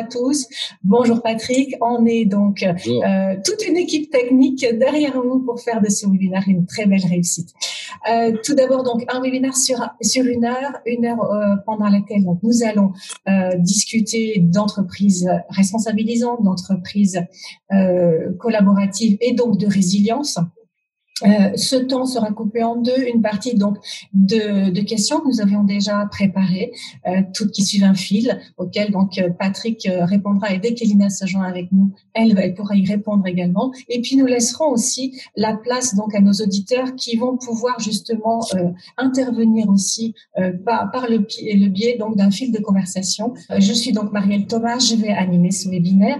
à tous. Bonjour Patrick. On est donc toute une équipe technique derrière vous pour faire de ce webinaire une très belle réussite. Tout d'abord, donc, un webinaire sur une heure pendant laquelle donc, nous allons discuter d'entreprises responsabilisantes, d'entreprises collaboratives et donc de résilience. Ce temps sera coupé en deux, une partie donc de questions que nous avions déjà préparées, toutes qui suivent un fil, auquel donc Patrick répondra, et dès qu'Elina se joint avec nous, elle pourra y répondre également. Et puis nous laisserons aussi la place donc à nos auditeurs qui vont pouvoir justement intervenir aussi par le biais donc d'un fil de conversation. Je suis donc Marielle Thomas, je vais animer ce webinaire,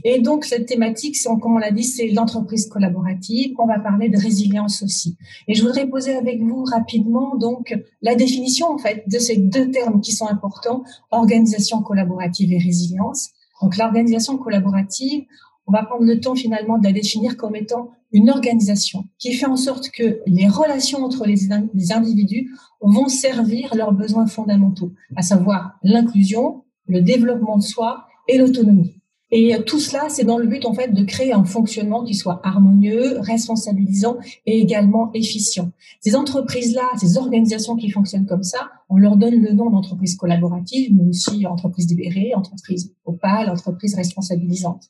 et donc cette thématique, comme on l'a dit, c'est l'entreprise collaborative. On va parler de résilience aussi. Et je voudrais poser avec vous rapidement donc la définition en fait de ces deux termes qui sont importants, organisation collaborative et résilience. Donc l'organisation collaborative, on va prendre le temps finalement de la définir comme étant une organisation qui fait en sorte que les relations entre les individus vont servir leurs besoins fondamentaux, à savoir l'inclusion, le développement de soi et l'autonomie. Et tout cela, c'est dans le but, en fait, de créer un fonctionnement qui soit harmonieux, responsabilisant et également efficient. Ces entreprises-là, ces organisations qui fonctionnent comme ça, on leur donne le nom d'entreprise collaborative, mais aussi entreprise libérée, entreprise opale, entreprise responsabilisante.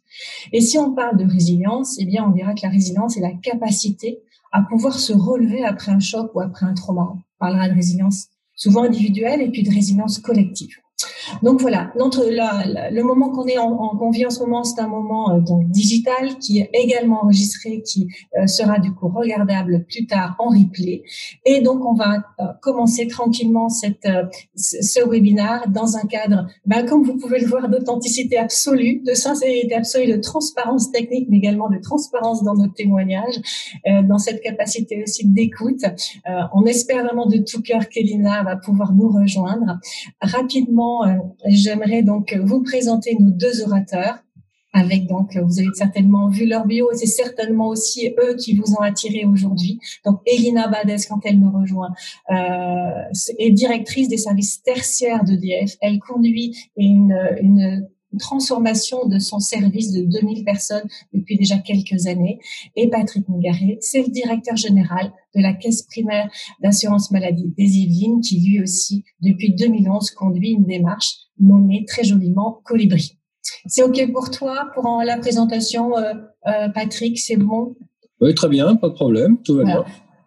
Et si on parle de résilience, eh bien, on dira que la résilience est la capacité à pouvoir se relever après un choc ou après un trauma. On parlera de résilience souvent individuelle et puis de résilience collective. Donc voilà, le moment qu'on vit en ce moment, c'est un moment donc digital qui est également enregistré, qui sera du coup regardable plus tard en replay. Et donc on va commencer tranquillement ce webinaire dans un cadre, comme vous pouvez le voir, d'authenticité absolue, de sincérité absolue, de transparence technique, mais également de transparence dans nos témoignages, dans cette capacité aussi d'écoute. On espère vraiment de tout cœur qu'Elina va pouvoir nous rejoindre rapidement. J'aimerais donc vous présenter nos deux orateurs. Avec donc, vous avez certainement vu leur bio, et c'est certainement aussi eux qui vous ont attiré aujourd'hui. Donc, Elina Badès, quand elle nous rejoint, est directrice des services tertiaires d'EDF. Elle conduit une transformation de son service de 2000 personnes depuis déjà quelques années. Et Patrick Mégaré, c'est le directeur général de la Caisse primaire d'assurance maladie des Yvelines, qui lui aussi, depuis 2011, conduit une démarche nommée très joliment Colibri. C'est OK pour toi, pour la présentation, Patrick, c'est bon? Oui, très bien, pas de problème, tout va bien.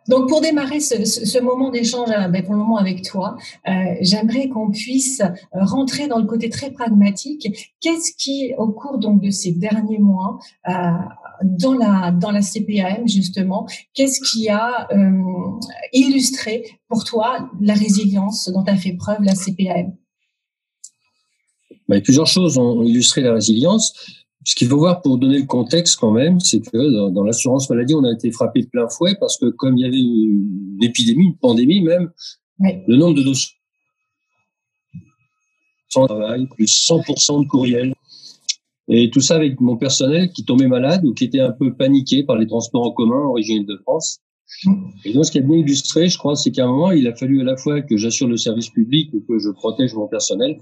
Donc, pour démarrer ce moment d'échange, pour le moment avec toi, j'aimerais qu'on puisse rentrer dans le côté très pragmatique. Qu'est-ce qui, au cours donc de ces derniers mois, dans la CPAM justement, qu'est-ce qui a illustré pour toi la résilience dont a fait preuve la CPAM? Plusieurs choses ont illustré la résilience. Ce qu'il faut voir pour donner le contexte quand même, c'est que dans l'assurance maladie, on a été frappé de plein fouet parce que comme il y avait une épidémie, une pandémie même, oui, le nombre de dossiers sans travail, plus 100% de courriels. Et tout ça avec mon personnel qui tombait malade ou qui était un peu paniqué par les transports en commun en région Île-de-France. Et donc, ce qui a bien illustré, je crois, c'est qu'à un moment, il a fallu à la fois que j'assure le service public et que je protège mon personnel.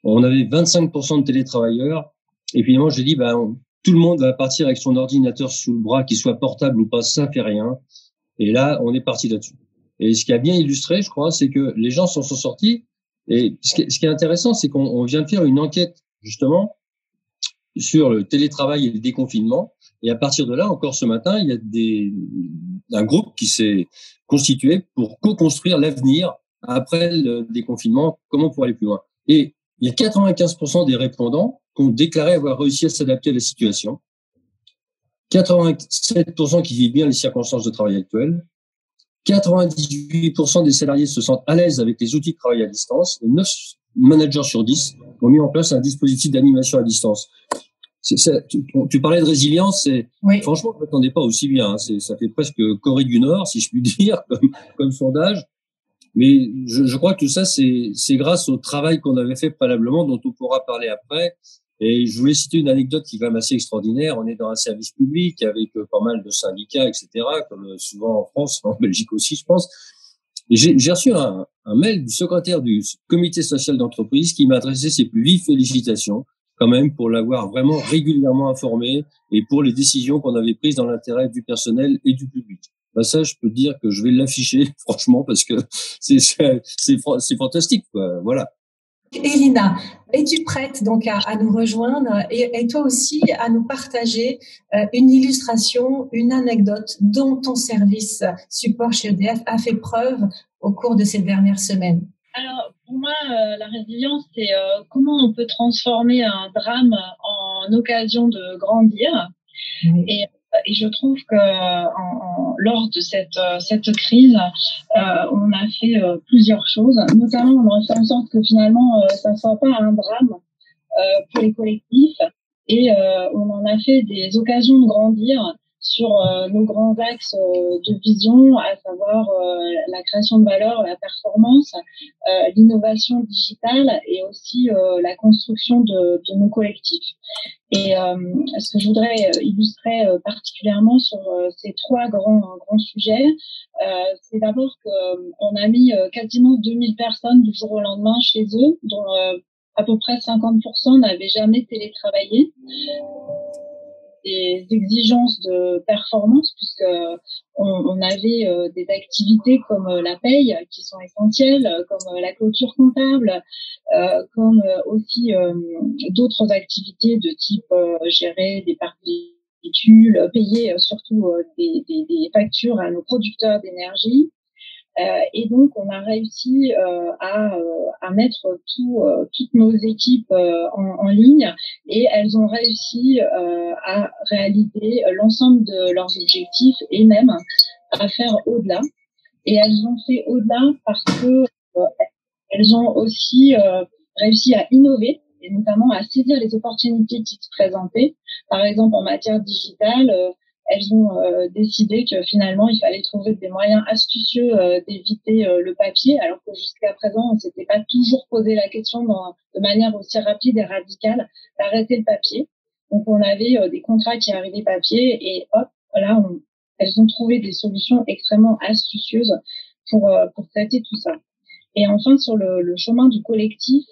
On avait 25% de télétravailleurs. Et finalement, j'ai dit, tout le monde va partir avec son ordinateur sous le bras, qu'il soit portable ou pas, ça fait rien. Et là, on est parti là-dessus. Et ce qui a bien illustré, je crois, c'est que les gens s'en sont sortis. Et ce qui est intéressant, c'est qu'on vient de faire une enquête, justement, sur le télétravail et le déconfinement. Et à partir de là, encore ce matin, il y a un groupe qui s'est constitué pour co-construire l'avenir après le déconfinement, comment pour aller plus loin. Et il y a 95% des répondants qui ont déclaré avoir réussi à s'adapter à la situation, 87% qui vivent bien les circonstances de travail actuelles, 98% des salariés se sentent à l'aise avec les outils de travail à distance, et 9 managers sur 10 ont mis en place un dispositif d'animation à distance. Tu parlais de résilience, oui. Franchement, je ne m'attendais pas aussi bien. Hein. Ça fait presque Corée du Nord, si je puis dire, comme sondage. Mais je crois que tout ça, c'est grâce au travail qu'on avait fait préalablement, dont on pourra parler après. Et je voulais citer une anecdote qui est quand même assez extraordinaire. On est dans un service public avec pas mal de syndicats, etc., comme souvent en France, en Belgique aussi, je pense. Et j'ai reçu un mail du secrétaire du comité social d'entreprise qui m'a adressé ses plus vives félicitations quand même pour l'avoir vraiment régulièrement informé et pour les décisions qu'on avait prises dans l'intérêt du personnel et du public. Ben ça, je peux dire que je vais l'afficher, franchement, parce que c'est fantastique, quoi. Voilà. Elina, es-tu prête donc à nous rejoindre et toi aussi à nous partager une illustration, une anecdote dont ton service support chez EDF a fait preuve au cours de ces dernières semaines? Alors, pour moi, la résilience, c'est comment on peut transformer un drame en occasion de grandir. Oui. Et je trouve que lors de cette crise, on a fait plusieurs choses. Notamment, on a fait en sorte que finalement, ça ne soit pas un drame pour les collectifs. Et on en a fait des occasions de grandir sur nos grands axes de vision, à savoir la création de valeur, la performance, l'innovation digitale et aussi la construction de nos collectifs. Et ce que je voudrais illustrer particulièrement sur ces trois grands sujets, c'est d'abord qu'on a mis quasiment 2000 personnes du jour au lendemain chez eux, dont à peu près 50% n'avaient jamais télétravaillé. Des exigences de performance, puisque on avait des activités comme la paye qui sont essentielles, comme la clôture comptable, comme aussi d'autres activités de type gérer des parcs véhicules, payer surtout des factures à nos producteurs d'énergie. Et donc, on a réussi à mettre toutes nos équipes en ligne et elles ont réussi à réaliser l'ensemble de leurs objectifs et même à faire au-delà. Et elles ont fait au-delà parce que elles ont aussi réussi à innover et notamment à saisir les opportunités qui se présentaient. Par exemple, en matière digitale, elles ont décidé que finalement, il fallait trouver des moyens astucieux d'éviter le papier, alors que jusqu'à présent, on ne s'était pas toujours posé la question de manière aussi rapide et radicale d'arrêter le papier. Donc, on avait des contrats qui arrivaient papier et hop, là, elles ont trouvé des solutions extrêmement astucieuses pour traiter tout ça. Et enfin, sur le chemin du collectif,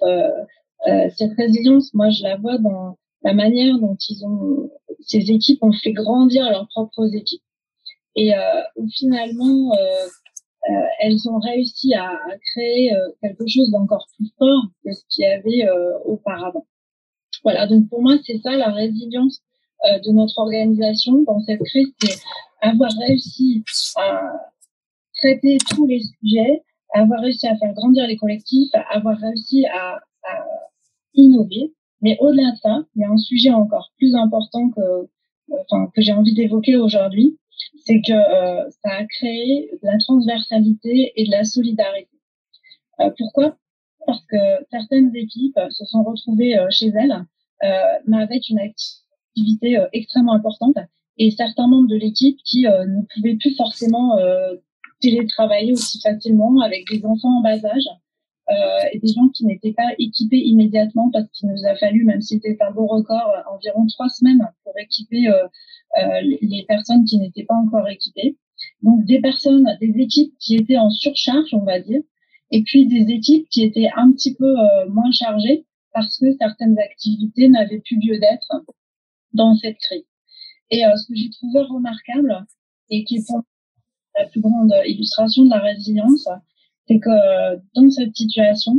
cette résilience, moi, je la vois dans la manière dont ces équipes ont fait grandir leurs propres équipes. Et où finalement, elles ont réussi à créer quelque chose d'encore plus fort que ce qu'il y avait auparavant. Voilà, donc pour moi, c'est ça la résilience de notre organisation dans cette crise, c'est avoir réussi à traiter tous les sujets, avoir réussi à faire grandir les collectifs, avoir réussi à innover. Mais au-delà de ça, il y a un sujet encore plus important que j'ai envie d'évoquer aujourd'hui, c'est que ça a créé de la transversalité et de la solidarité. Pourquoi ? Parce que certaines équipes se sont retrouvées chez elles, mais avec une activité extrêmement importante, et certains membres de l'équipe qui ne pouvaient plus forcément télétravailler aussi facilement, avec des enfants en bas âge. Et des gens qui n'étaient pas équipés immédiatement parce qu'il nous a fallu, même si c'était un beau record, environ 3 semaines pour équiper les personnes qui n'étaient pas encore équipées. Donc des équipes qui étaient en surcharge, on va dire, et puis des équipes qui étaient un petit peu moins chargées parce que certaines activités n'avaient plus lieu d'être dans cette crise. Et ce que j'ai trouvé remarquable et qui est pour la plus grande illustration de la résilience, c'est que dans cette situation,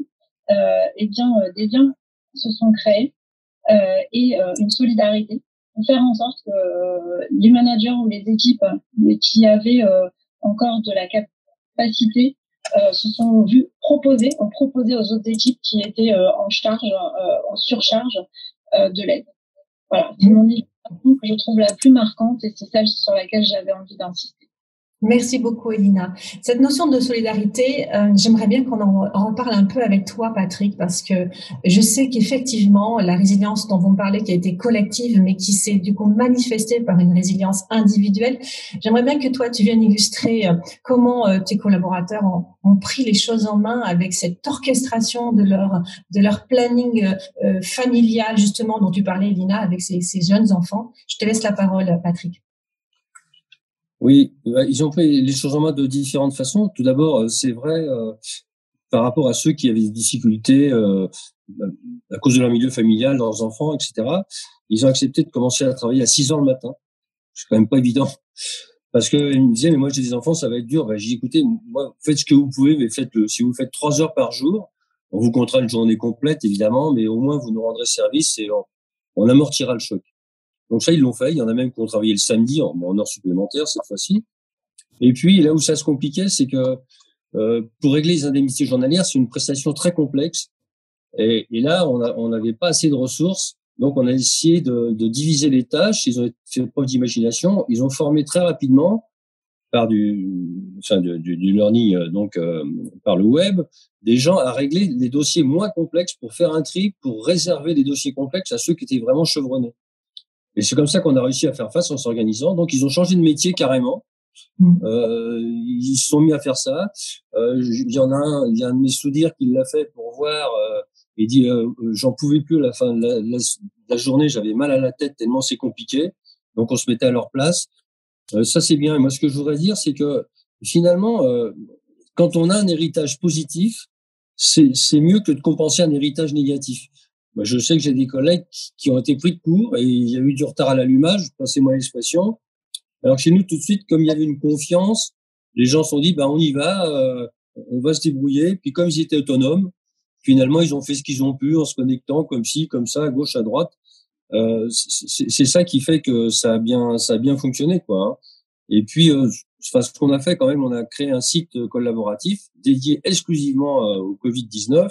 des liens se sont créés et une solidarité pour faire en sorte que les managers ou les équipes qui avaient encore de la capacité se sont vus ont proposé aux autres équipes qui étaient en surcharge de l'aide. Voilà, c'est mon illustration que je trouve la plus marquante et c'est celle sur laquelle j'avais envie d'insister. Merci beaucoup, Elina. Cette notion de solidarité, j'aimerais bien qu'on en reparle un peu avec toi, Patrick, parce que je sais qu'effectivement, la résilience dont vous me parlez, qui a été collective, mais qui s'est du coup manifestée par une résilience individuelle, j'aimerais bien que toi, tu viennes illustrer comment tes collaborateurs ont pris les choses en main avec cette orchestration de leur planning familial, justement, dont tu parlais, Elina, avec ces jeunes enfants. Je te laisse la parole, Patrick. Oui, ils ont pris les choses en main de différentes façons. Tout d'abord, c'est vrai, par rapport à ceux qui avaient des difficultés à cause de leur milieu familial, leurs enfants, etc., ils ont accepté de commencer à travailler à 6 heures le matin. C'est quand même pas évident. Parce que ils me disaient, mais moi j'ai des enfants, ça va être dur. Ben, j'ai dit, écoutez, moi, faites ce que vous pouvez, mais faites-le. Si vous faites 3 heures par jour, on vous comptera une journée complète, évidemment, mais au moins vous nous rendrez service et on amortira le choc. Donc ça, ils l'ont fait. Il y en a même qui ont travaillé le samedi en heures supplémentaires cette fois-ci. Et puis là où ça se compliquait, c'est que pour régler les indemnités journalières, c'est une prestation très complexe. Et là, on n'avait pas assez de ressources. Donc, on a essayé de diviser les tâches. Ils ont fait preuve d'imagination. Ils ont formé très rapidement par du learning, par le web, des gens à régler les dossiers moins complexes pour faire un tri, pour réserver les dossiers complexes à ceux qui étaient vraiment chevronnés. Et c'est comme ça qu'on a réussi à faire face en s'organisant. Donc, ils ont changé de métier carrément. Ils se sont mis à faire ça. Il y a un de mes soudires qui l'a fait pour voir. Il dit, j'en pouvais plus à la fin de la journée, j'avais mal à la tête tellement c'est compliqué. Donc, on se mettait à leur place. Ça, c'est bien. Et moi, ce que je voudrais dire, c'est que finalement, quand on a un héritage positif, c'est mieux que de compenser un héritage négatif. Moi, je sais que j'ai des collègues qui ont été pris de court et il y a eu du retard à l'allumage, passez-moi l'expression. Alors chez nous, tout de suite, comme il y avait une confiance, les gens se sont dit, ben on y va, on va se débrouiller. Puis comme ils étaient autonomes, finalement, ils ont fait ce qu'ils ont pu en se connectant comme ci, comme ça, à gauche, à droite. C'est ça qui fait que ça a bien fonctionné, quoi. Hein. Et puis, ce qu'on a fait quand même, on a créé un site collaboratif dédié exclusivement au Covid-19.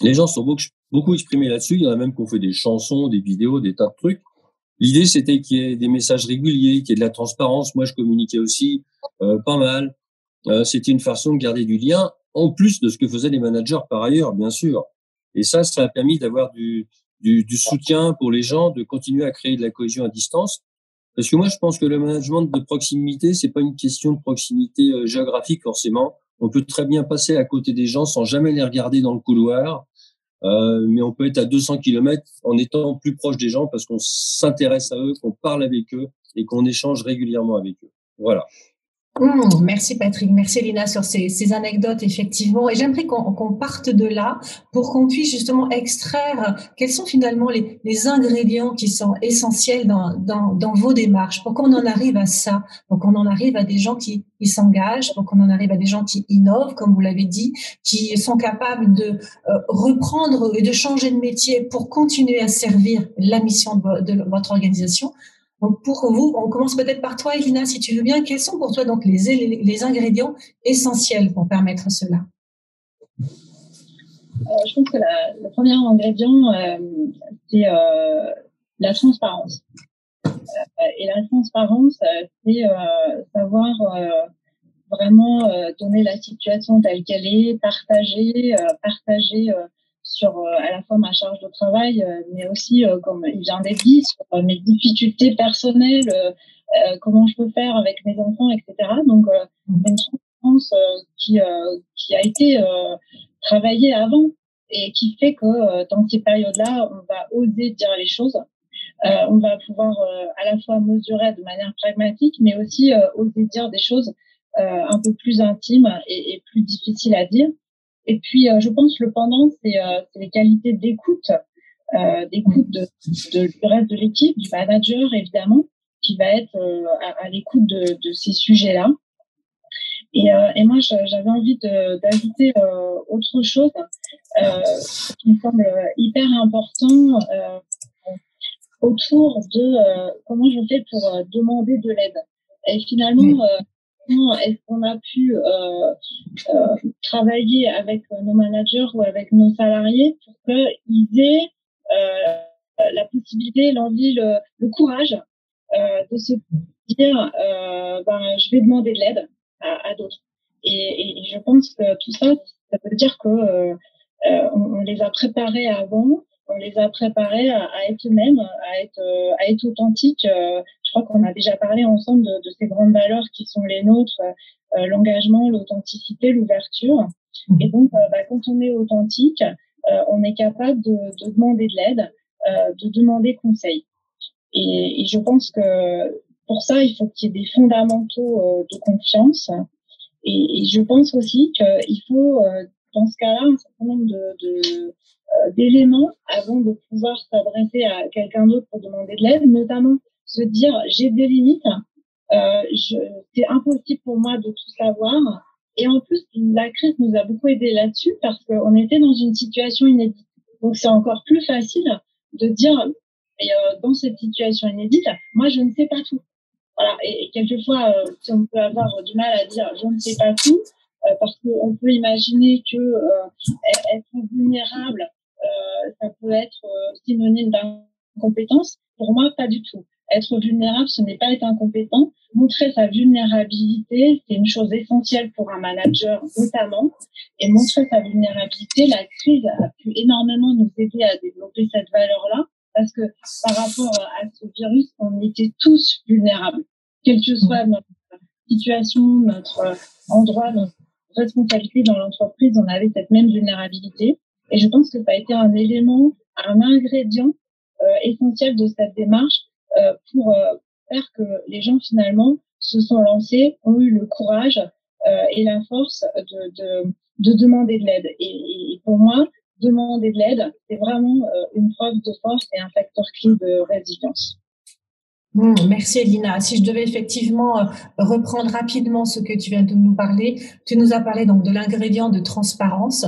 Les gens sont beaucoup exprimés là-dessus. Il y en a même qui ont fait des chansons, des vidéos, des tas de trucs. L'idée, c'était qu'il y ait des messages réguliers, qu'il y ait de la transparence. Moi, je communiquais aussi pas mal. C'était une façon de garder du lien, en plus de ce que faisaient les managers par ailleurs, bien sûr. Et ça a permis d'avoir du soutien pour les gens, de continuer à créer de la cohésion à distance. Parce que moi, je pense que le management de proximité, c'est pas une question de proximité géographique forcément. On peut très bien passer à côté des gens sans jamais les regarder dans le couloir. Mais on peut être à 200 km en étant plus proche des gens parce qu'on s'intéresse à eux, qu'on parle avec eux et qu'on échange régulièrement avec eux. Voilà. Merci Patrick, merci Lina sur ces anecdotes effectivement. Et j'aimerais qu'on parte de là pour qu'on puisse justement extraire quels sont finalement les ingrédients qui sont essentiels dans vos démarches pour qu'on en arrive à ça, pour qu'on en arrive à des gens qui s'engagent, pour qu'on en arrive à des gens qui innovent, comme vous l'avez dit, qui sont capables de reprendre et de changer de métier pour continuer à servir la mission de votre organisation. Donc pour vous, on commence peut-être par toi, Elina, si tu veux bien. Quels sont pour toi donc les ingrédients essentiels pour permettre cela? Je pense que le premier ingrédient, c'est la transparence. Et la transparence, c'est savoir vraiment donner la situation telle qu'elle est, partager sur à la fois ma charge de travail, mais aussi, comme il vient d'être dit, sur mes difficultés personnelles, comment je peux faire avec mes enfants, etc. Donc, une transparence qui a été travaillée avant et qui fait que dans ces périodes-là, on va oser dire les choses. On va pouvoir à la fois mesurer de manière pragmatique, mais aussi oser dire des choses un peu plus intimes et plus difficiles à dire. Et puis, je pense que le pendant, c'est les qualités d'écoute du reste de l'équipe, du manager évidemment, qui va être à l'écoute de ces sujets-là. Et moi, j'avais envie d'ajouter autre chose qui me semble hyper important autour de comment je fais pour demander de l'aide. Et finalement, est-ce qu'on a pu travailler avec nos managers ou avec nos salariés pour qu'ils aient la possibilité, l'envie, le courage de se dire je vais demander de l'aide à d'autres. Et je pense que tout ça veut dire que on les a préparés avant, on les a préparés à être eux-mêmes, à être authentiques. Je crois qu'on a déjà parlé ensemble de ces grandes valeurs qui sont les nôtres, l'engagement, l'authenticité, l'ouverture. Et donc, quand on est authentique, on est capable de demander de l'aide, de demander conseil. Et je pense que pour ça, il faut qu'il y ait des fondamentaux de confiance. Et je pense aussi qu'il faut, dans ce cas-là, un certain nombre d'éléments avant de pouvoir s'adresser à quelqu'un d'autre pour demander de l'aide, notamment se dire j'ai des limites, c'est impossible pour moi de tout savoir. Et en plus, la crise nous a beaucoup aidé là-dessus parce qu'on était dans une situation inédite. Donc c'est encore plus facile de dire dans cette situation inédite, moi je ne sais pas tout. Voilà. Et quelquefois, on peut avoir du mal à dire je ne sais pas tout parce qu'on peut imaginer que être vulnérable ça peut être synonyme d'incompétence. Pour moi, pas du tout. Être vulnérable, ce n'est pas être incompétent. Montrer sa vulnérabilité, c'est une chose essentielle pour un manager, notamment. Et montrer sa vulnérabilité, la crise a pu énormément nous aider à développer cette valeur-là, parce que par rapport à ce virus, on était tous vulnérables. Quelle que soit notre situation, notre endroit, notre responsabilité dans l'entreprise, on avait cette même vulnérabilité. Et je pense que ça a été un élément, un ingrédient essentiel de cette démarche pour faire que les gens finalement se sont lancés, ont eu le courage et la force de demander de l'aide. Et pour moi, demander de l'aide, c'est vraiment une preuve de force et un facteur clé de résilience. Merci Elina. Si je devais effectivement reprendre rapidement ce que tu viens de nous parler, tu nous as parlé donc de l'ingrédient de transparence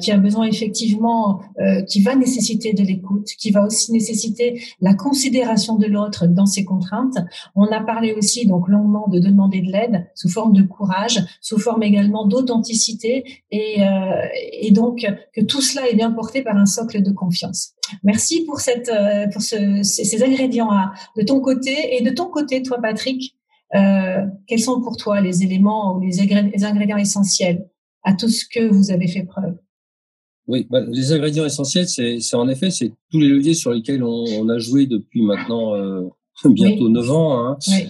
qui a besoin effectivement, qui va nécessiter de l'écoute, qui va aussi nécessiter la considération de l'autre dans ses contraintes. On a parlé aussi donc longuement de demander de l'aide sous forme de courage, sous forme également d'authenticité et donc que tout cela est bien porté par un socle de confiance. Merci pour ces ingrédients de ton côté. Et de ton côté, toi, Patrick, quels sont pour toi les éléments ou les ingrédients essentiels à tout ce que vous avez fait preuve? Oui, les ingrédients essentiels, c'est en effet, c'est tous les leviers sur lesquels on a joué depuis maintenant bientôt 9 ans. Hein. Oui.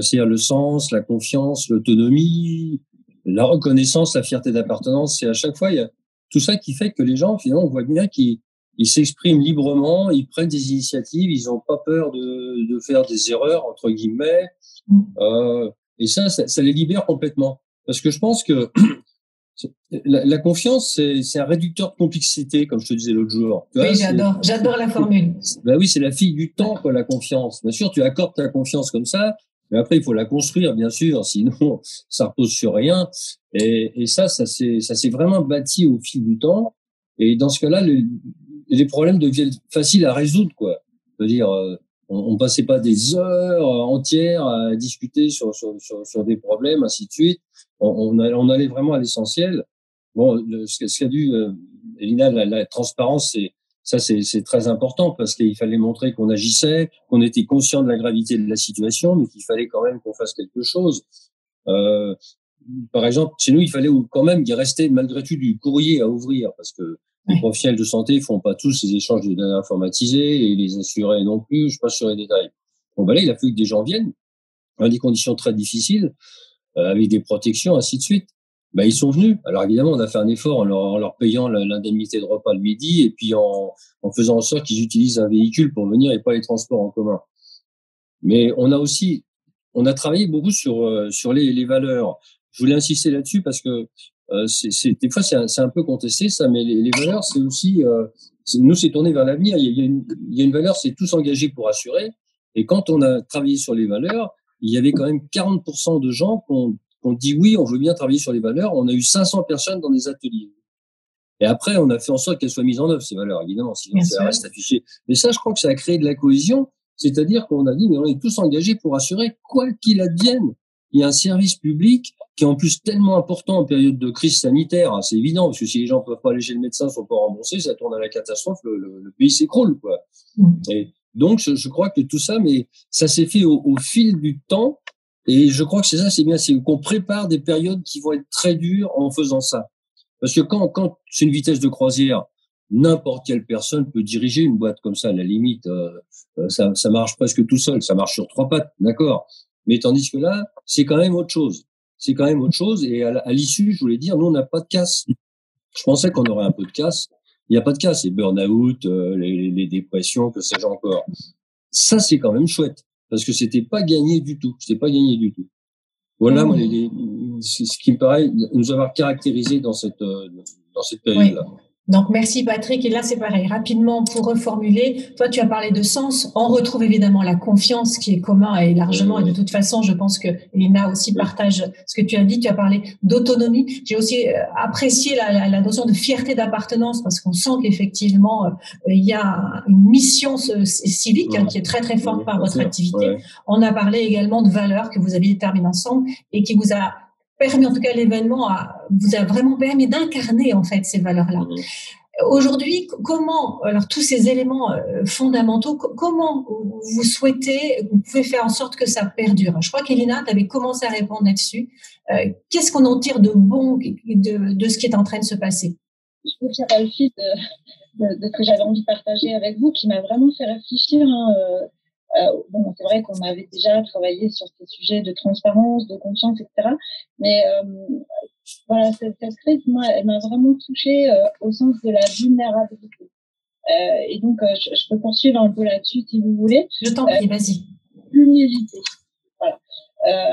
C'est-à-dire le sens, la confiance, l'autonomie, la reconnaissance, la fierté d'appartenance. C'est à chaque fois, il y a tout ça qui fait que les gens, finalement, on voit bien qu'ils s'expriment librement, ils prennent des initiatives, ils n'ont pas peur de faire des erreurs, entre guillemets. Et ça les libère complètement. Parce que je pense que la confiance, c'est un réducteur de complexité, comme je te disais l'autre jour. Tu vois, j'adore la formule. Ben oui, c'est la fille du temps, quoi, la confiance. Bien sûr, tu accordes ta confiance comme ça, mais après, il faut la construire, bien sûr, sinon, ça repose sur rien. Et ça s'est vraiment bâti au fil du temps. Et dans ce cas-là, les problèmes deviennent faciles à résoudre, quoi. C'est-à-dire, on passait pas des heures entières à discuter sur des problèmes, ainsi de suite. On allait vraiment à l'essentiel. Bon, ce qu'a dit Elina, la transparence, c'est très important parce qu'il fallait montrer qu'on agissait, qu'on était conscient de la gravité de la situation, mais qu'il fallait quand même qu'on fasse quelque chose. Par exemple, chez nous, il fallait quand même qu'il restait malgré tout du courrier à ouvrir parce que les professionnels de santé font pas tous ces échanges de données informatisés et les assurés non plus. Je passe sur les détails. Bon, ben là, il a fallu que des gens viennent dans des conditions très difficiles, avec des protections, ainsi de suite. Ben, ils sont venus. Alors évidemment, on a fait un effort en leur payant l'indemnité de repas le midi et puis en faisant en sorte qu'ils utilisent un véhicule pour venir et pas les transports en commun. Mais on a travaillé beaucoup sur les valeurs. Je voulais insister là-dessus parce que des fois c'est un peu contesté ça, mais les valeurs c'est aussi nous c'est tourné vers l'avenir. Il y a une valeur, c'est tous engagés pour assurer. Et quand on a travaillé sur les valeurs, il y avait quand même 40% de gens qui ont dit oui, on veut bien travailler sur les valeurs. On a eu 500 personnes dans des ateliers. Et après, on a fait en sorte qu'elles soient mises en œuvre, ces valeurs, évidemment, sinon ça reste affiché. Mais ça, je crois que ça a créé de la cohésion. C'est-à-dire qu'on a dit, mais on est tous engagés pour assurer, quoi qu'il advienne, il y a un service public qui est en plus tellement important en période de crise sanitaire. C'est évident, parce que si les gens ne peuvent pas aller chez le médecin, sont pas remboursés, ça tourne à la catastrophe, le pays s'écroule, quoi. Et donc, je crois que tout ça, mais ça s'est fait au fil du temps. Et je crois que c'est bien, c'est qu'on prépare des périodes qui vont être très dures en faisant ça. Parce que quand c'est une vitesse de croisière, n'importe quelle personne peut diriger une boîte comme ça, à la limite, ça marche presque tout seul, ça marche sur 3 pattes, d'accord. Mais tandis que là, c'est quand même autre chose. C'est quand même autre chose. Et à l'issue, je voulais dire, nous, on n'a pas de casse. Je pensais qu'on aurait un peu de casse. Il n'y a pas de casse. Les burn-out, les dépressions, que sais-je encore. Ça, c'est quand même chouette. Parce que c'était pas gagné du tout. C'était pas gagné du tout. Voilà, moi, ce qui me paraît nous avoir caractérisé dans cette période-là. Donc, merci Patrick. Et là, c'est pareil. Rapidement, pour reformuler, toi, tu as parlé de sens. On retrouve évidemment la confiance qui est commun et largement. Et de toute façon, je pense que Elina aussi partage ce que tu as dit. Tu as parlé d'autonomie. J'ai aussi apprécié la notion de fierté d'appartenance parce qu'on sent qu'effectivement, il y a une mission civique qui est très, très forte par votre activité. On a parlé également de valeurs que vous avez déterminées ensemble et qui vous a permis, en tout cas l'événement vous a vraiment permis d'incarner en fait ces valeurs-là. Aujourd'hui, comment, alors tous ces éléments fondamentaux, comment vous souhaitez, vous pouvez faire en sorte que ça perdure? Je crois qu'Elina, tu avais commencé à répondre là-dessus. Qu'est-ce qu'on en tire de bon de ce qui est en train de se passer? Je peux faire le fil de ce que j'avais envie de partager avec vous, qui m'a vraiment fait réfléchir. Bon, c'est vrai qu'on avait déjà travaillé sur ces sujets de transparence, de confiance, etc. Mais voilà, cette crise, moi, elle m'a vraiment touchée au sens de la vulnérabilité. Et donc, je peux poursuivre un peu là-dessus si vous voulez. Je t'en prie, vas-y. L'humilité. Voilà.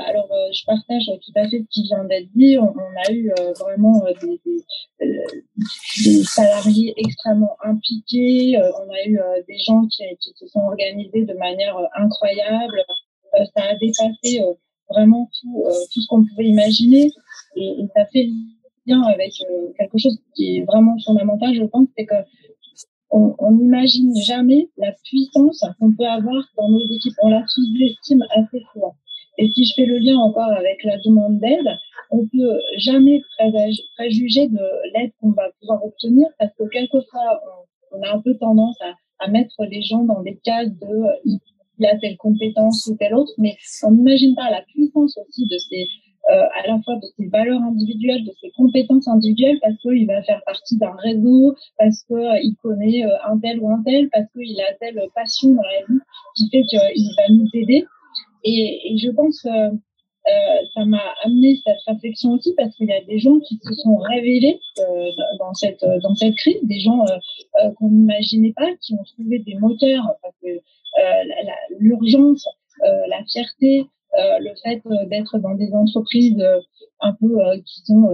Alors, je partage tout à fait ce qui vient d'être dit. On a eu vraiment des salariés extrêmement impliqués. On a eu des gens qui se sont organisés de manière incroyable. Ça a dépassé vraiment tout ce qu'on pouvait imaginer. Et ça fait lien avec quelque chose qui est vraiment fondamental, je pense, c'est que on n'imagine jamais la puissance qu'on peut avoir dans nos équipes. On la sous-estime assez souvent. Et si je fais le lien encore avec la demande d'aide, on peut jamais préjuger de l'aide qu'on va pouvoir obtenir parce que quelquefois, on a un peu tendance à mettre les gens dans des cases de il a telle compétence ou telle autre, mais on n'imagine pas la puissance aussi de ces à la fois de ses valeurs individuelles, de ses compétences individuelles, parce qu'il va faire partie d'un réseau, parce qu'il connaît un tel ou un tel, parce qu'il a telle passion dans la vie qui fait qu'il va nous aider. Et je pense que ça m'a amené cette réflexion aussi parce qu'il y a des gens qui se sont révélés dans cette crise, des gens qu'on n'imaginait pas, qui ont trouvé des moteurs parce que l'urgence, la fierté, le fait d'être dans des entreprises un peu qui sont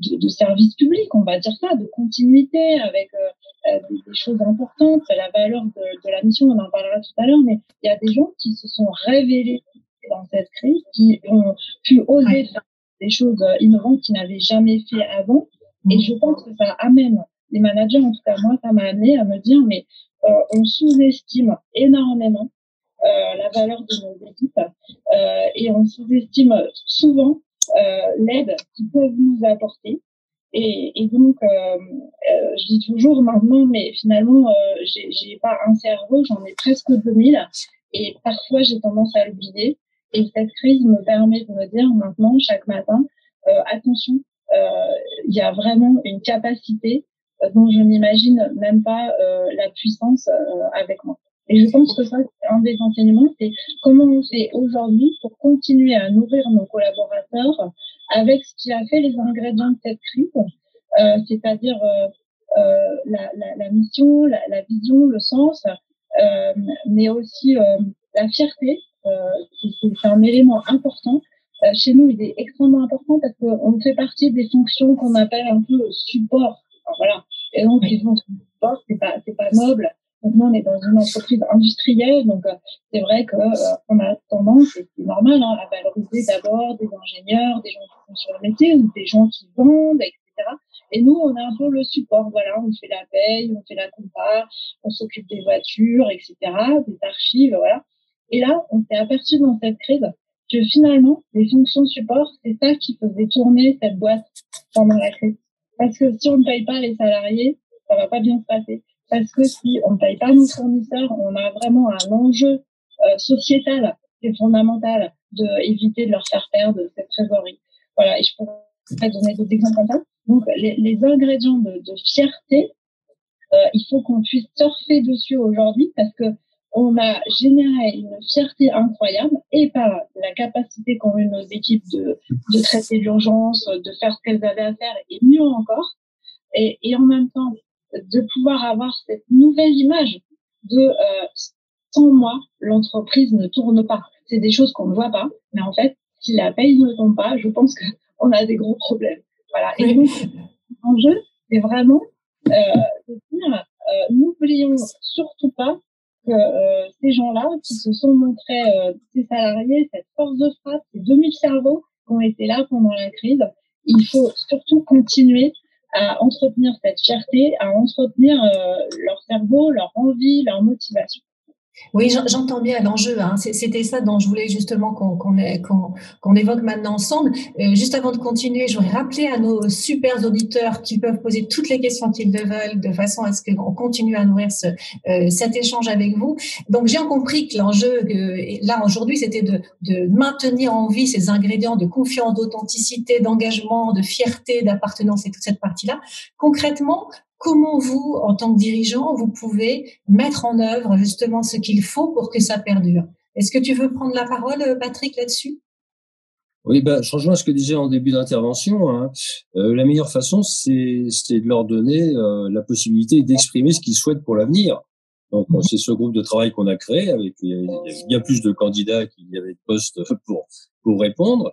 de service public, on va dire ça, de continuité avec des choses importantes, la valeur de la mission, on en parlera tout à l'heure, mais il y a des gens qui se sont révélés dans cette crise, qui ont pu oser faire des choses innovantes qu'ils n'avaient jamais fait avant. Et je pense que ça amène les managers, en tout cas moi, ça m'a amené à me dire, mais on sous-estime énormément la valeur de nos équipes et on sous-estime souvent l'aide qu'ils peuvent nous apporter. Et donc, je dis toujours maintenant, mais finalement, j'ai pas un cerveau, j'en ai presque 2000 et parfois j'ai tendance à l'oublier. Et cette crise me permet de me dire maintenant, chaque matin, attention, il y a vraiment une capacité dont je n'imagine même pas la puissance avec moi. Et je pense que ça, c'est un des enseignements, c'est comment on fait aujourd'hui pour continuer à nourrir nos collaborateurs avec ce qui a fait les ingrédients de cette crise, c'est-à-dire la mission, la vision, le sens, mais aussi la fierté. C'est un élément important. Chez nous, il est extrêmement important parce qu'on fait partie des fonctions qu'on appelle un peu support. Enfin, voilà. Et donc, les fonctions support, c'est pas noble. Donc, nous, on est dans une entreprise industrielle. Donc, c'est vrai que on a tendance, et c'est normal, hein, à valoriser d'abord des ingénieurs, des gens qui sont sur le métier ou des gens qui vendent, etc. Et nous, on a un peu le support. Voilà, on fait la paye, on fait la compta, on s'occupe des voitures, etc., des archives, voilà. Et là, on s'est aperçu dans cette crise que finalement, les fonctions support, c'est ça qui faisait tourner cette boîte pendant la crise. Parce que si on ne paye pas les salariés, ça va pas bien se passer. Parce que si on ne paye pas nos fournisseurs, on a vraiment un enjeu sociétal et fondamental d'éviter de leur faire perdre cette trésorerie. Voilà, et je pourrais donner d'autres exemples comme ça. Donc, les ingrédients de fierté, il faut qu'on puisse surfer dessus aujourd'hui parce que on a généré une fierté incroyable et par la capacité qu'ont eu nos équipes de traiter l'urgence, de faire ce qu'elles avaient à faire et mieux encore. Et en même temps, de pouvoir avoir cette nouvelle image de sans moi, l'entreprise ne tourne pas. C'est des choses qu'on ne voit pas, mais en fait, si la paye ne tombe pas, je pense qu'on a des gros problèmes. Voilà. Et donc, l'enjeu, c'est vraiment de dire, n'oublions surtout pas que ces gens-là qui se sont montrés, ces salariés, cette force de frappe, ces 2000 cerveaux qui ont été là pendant la crise, il faut surtout continuer à entretenir cette fierté, à entretenir leur cerveau, leur envie, leur motivation. Oui, j'entends bien l'enjeu. Hein. C'était ça dont je voulais justement qu'on évoque maintenant ensemble. Juste avant de continuer, je voudrais rappeler à nos super auditeurs qu'ils peuvent poser toutes les questions qu'ils veulent de façon à ce qu'on continue à nourrir cet échange avec vous. Donc, j'ai compris que l'enjeu, là, aujourd'hui, c'était de maintenir en vie ces ingrédients de confiance, d'authenticité, d'engagement, de fierté, d'appartenance et toute cette partie-là. Concrètement, comment vous, en tant que dirigeant, vous pouvez mettre en œuvre justement ce qu'il faut pour que ça perdure? Est-ce que tu veux prendre la parole, Patrick, là-dessus? Oui, je rejoins ce que disais en début d'intervention. Hein. La meilleure façon, c'est de leur donner la possibilité d'exprimer ce qu'ils souhaitent pour l'avenir. Donc, c'est ce groupe de travail qu'on a créé avec il y avait bien plus de candidats qu'il y avait de postes pour répondre.